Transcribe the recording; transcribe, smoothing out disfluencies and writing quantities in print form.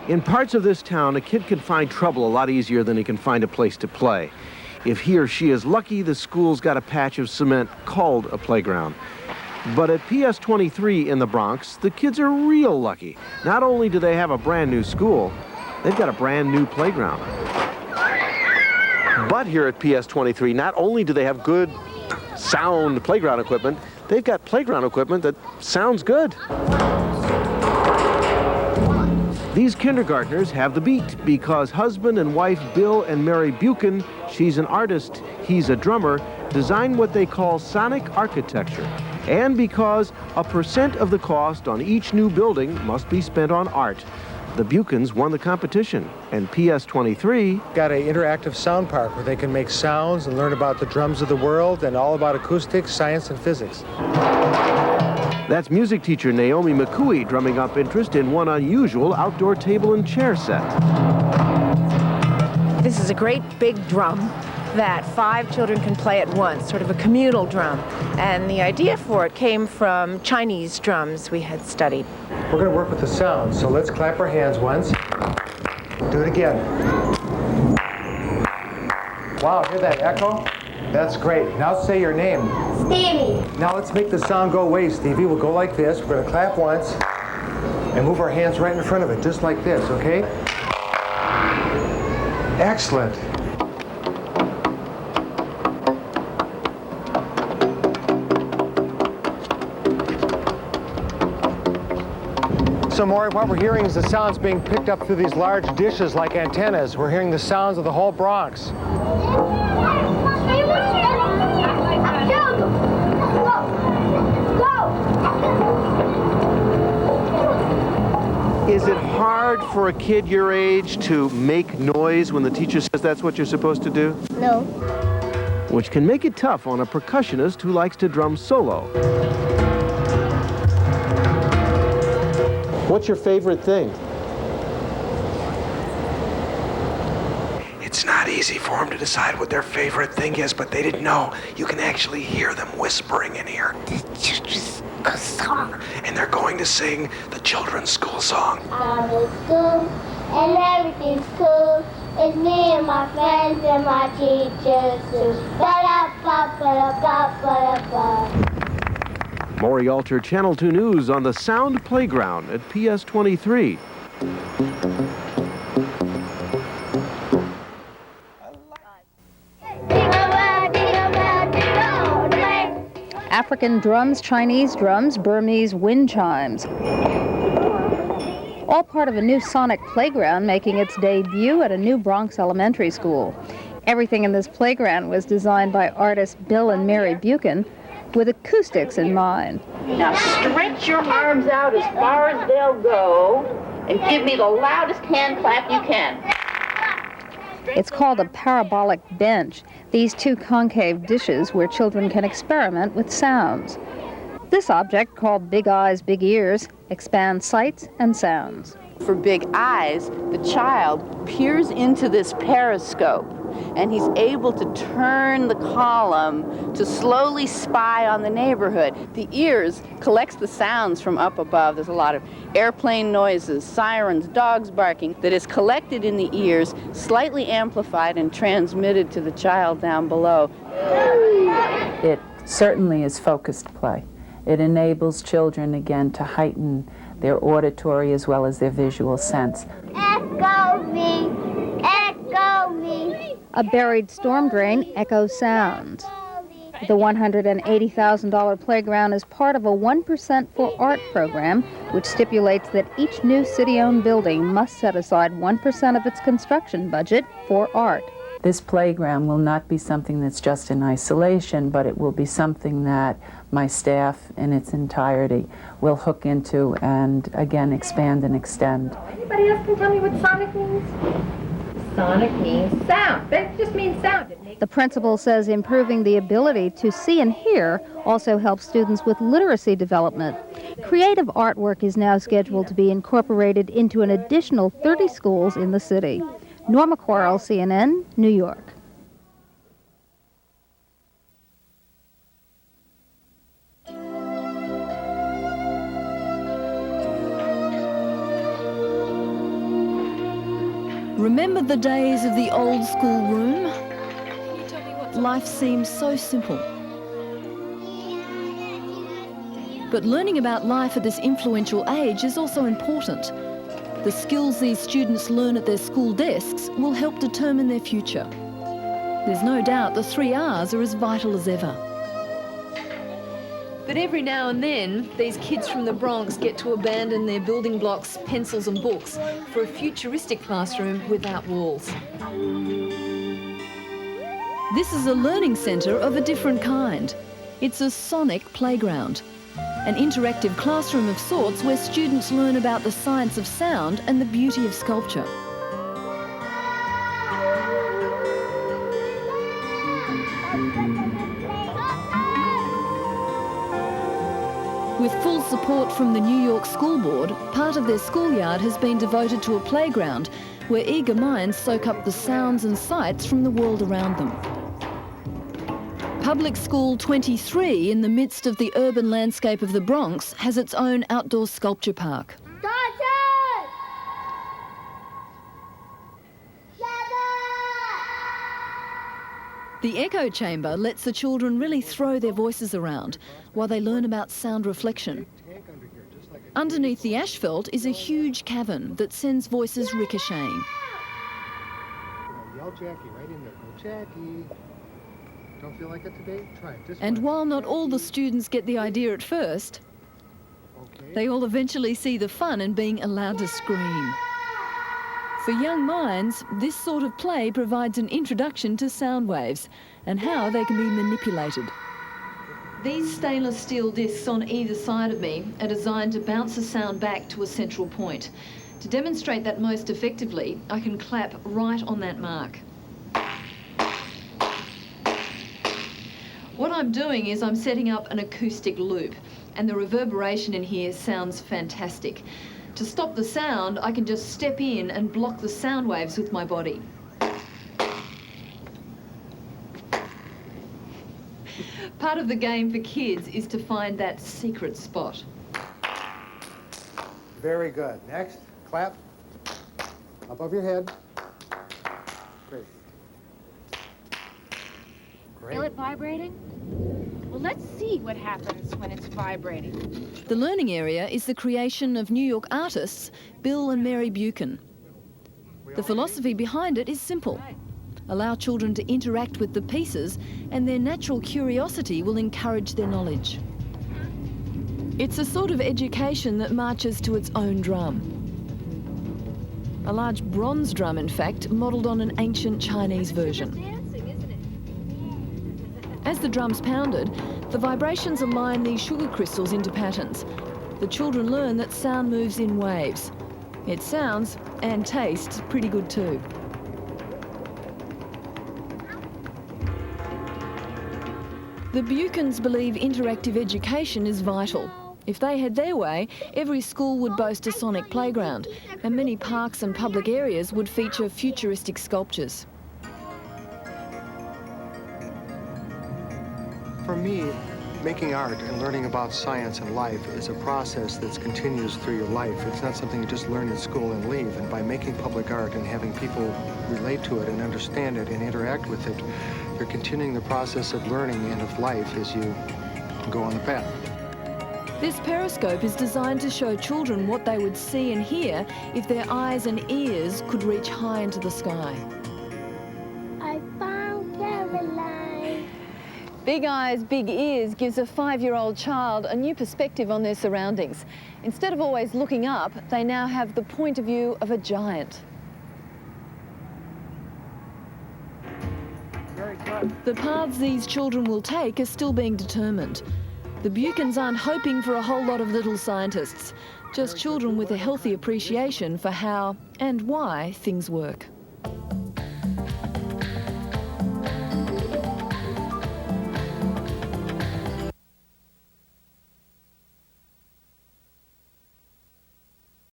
In parts of this town, a kid can find trouble a lot easier than he can find a place to play. If he or she is lucky, the school's got a patch of cement called a playground. But at PS 23 in the Bronx, the kids are real lucky. Not only do they have a brand new school, they've got a brand new playground. But here at PS 23, not only do they have good sound playground equipment, they've got playground equipment that sounds good. These kindergartners have the beat because husband and wife Bill and Mary Buchen, she's an artist, he's a drummer, designed what they call sonic architecture. And because a % of the cost on each new building must be spent on art. The Buchens won the competition, and PS 23 got an interactive sound park where they can make sounds and learn about the drums of the world and all about acoustics, science, and physics. That's music teacher Naomi McCooey drumming up interest in one unusual outdoor table and chair set. This is a great big drum that 5 children can play at once, sort of a communal drum. And the idea for it came from Chinese drums we had studied. We're going to work with the sound, so let's clap our hands once. Do it again. Wow, hear that echo? That's great. Now say your name. Stevie. Now let's make the sound go away, Stevie. We'll go like this. We're going to clap once and move our hands right in front of it, just like this, okay? Excellent. So, Maury, what we're hearing is the sounds being picked up through these large dishes like antennas. We're hearing the sounds of the whole Bronx. Is it hard for a kid your age to make noise when the teacher says that's what you're supposed to do? No. Which can make it tough on a percussionist who likes to drum solo. What's your favorite thing? It's not easy for them to decide what their favorite thing is, but they didn't know you can actually hear them whispering in here. And they're going to sing the children's school song. I'm in school and everything's cool. It's me and my friends and my teachers too. Ba-da-ba-ba-da-ba-ba-da-ba. Maury Alter, Channel 2 News on the Sound Playground at PS 23. African drums, Chinese drums, Burmese wind chimes. All part of a new sonic playground making its debut at a new Bronx elementary school. Everything in this playground was designed by artists Bill and Mary Buchen with acoustics in mind. Now stretch your arms out as far as they'll go and give me the loudest hand clap you can. It's called a parabolic bench, these 2 concave dishes where children can experiment with sounds. This object, called Big Eyes, Big Ears, expands sights and sounds. For Big Eyes, the child peers into this periscope and he's able to turn the column to slowly spy on the neighborhood. The ears collects the sounds from up above. There's a lot of airplane noises, sirens, dogs barking that is collected in the ears, slightly amplified and transmitted to the child down below. It certainly is focused play. It enables children again to heighten their auditory as well as their visual sense. Echo me, echo me. A buried storm drain echoes sounds. The $180,000 playground is part of a 1% for Art program, which stipulates that each new city-owned building must set aside 1% of its construction budget for art. This playground will not be something that's just in isolation, but it will be something that my staff in its entirety will hook into and, again, expand and extend. Anybody else can tell me what sonic means? Sonic means sound. That just means sound. The principal says improving the ability to see and hear also helps students with literacy development. Creative artwork is now scheduled to be incorporated into an additional 30 schools in the city. Norma Quarles, CNN, New York. Remember the days of the old school room? Life seems so simple. But learning about life at this influential age is also important. The skills these students learn at their school desks will help determine their future. There's no doubt the 3 R's are as vital as ever. But every now and then, these kids from the Bronx get to abandon their building blocks, pencils and books for a futuristic classroom without walls. This is a learning centre of a different kind. It's a sonic playground, an interactive classroom of sorts where students learn about the science of sound and the beauty of sculpture. With full support from the New York School Board, part of their schoolyard has been devoted to a playground where eager minds soak up the sounds and sights from the world around them. Public School 23, in the midst of the urban landscape of the Bronx, has its own outdoor sculpture park. The echo chamber lets the children really throw their voices around while they learn about sound reflection. Underneath the asphalt is a huge cavern that sends voices ricocheting. Yell Jackie right in there. Go Jackie. Don't feel like it today? Try it. This And way. while not all the students get the idea at first, they all eventually see the fun in being allowed to scream. For young minds, this sort of play provides an introduction to sound waves and how they can be manipulated. These stainless steel discs on either side of me are designed to bounce the sound back to a central point. To demonstrate that most effectively, I can clap right on that mark. What I'm doing is I'm setting up an acoustic loop, and the reverberation in here sounds fantastic. To stop the sound, I can just step in and block the sound waves with my body. Part of the game for kids is to find that secret spot. Very good. Next, clap. Above your head. Great. Feel it vibrating? Well, let's see what happens when it's vibrating. The learning area is the creation of New York artists Bill and Mary Buchen. The philosophy behind it is simple. Allow children to interact with the pieces and their natural curiosity will encourage their knowledge. It's a sort of education that marches to its own drum. A large bronze drum, in fact, modelled on an ancient Chinese version. As the drum's pounded, the vibrations align these sugar crystals into patterns. The children learn that sound moves in waves. It sounds, and tastes, pretty good too. The Buchens believe interactive education is vital. If they had their way, every school would boast a sonic playground, and many parks and public areas would feature futuristic sculptures. For me, making art and learning about science and life is a process that continues through your life. It's not something you just learn in school and leave. And by making public art and having people relate to it and understand it and interact with it, you're continuing the process of learning and of life as you go on the path. This periscope is designed to show children what they would see and hear if their eyes and ears could reach high into the sky. I found Caroline. Big Eyes, Big Ears gives a 5-year-old child a new perspective on their surroundings. Instead of always looking up, they now have the point of view of a giant. The paths these children will take are still being determined. The Buchens aren't hoping for a whole lot of little scientists, just children with a healthy appreciation for how and why things work.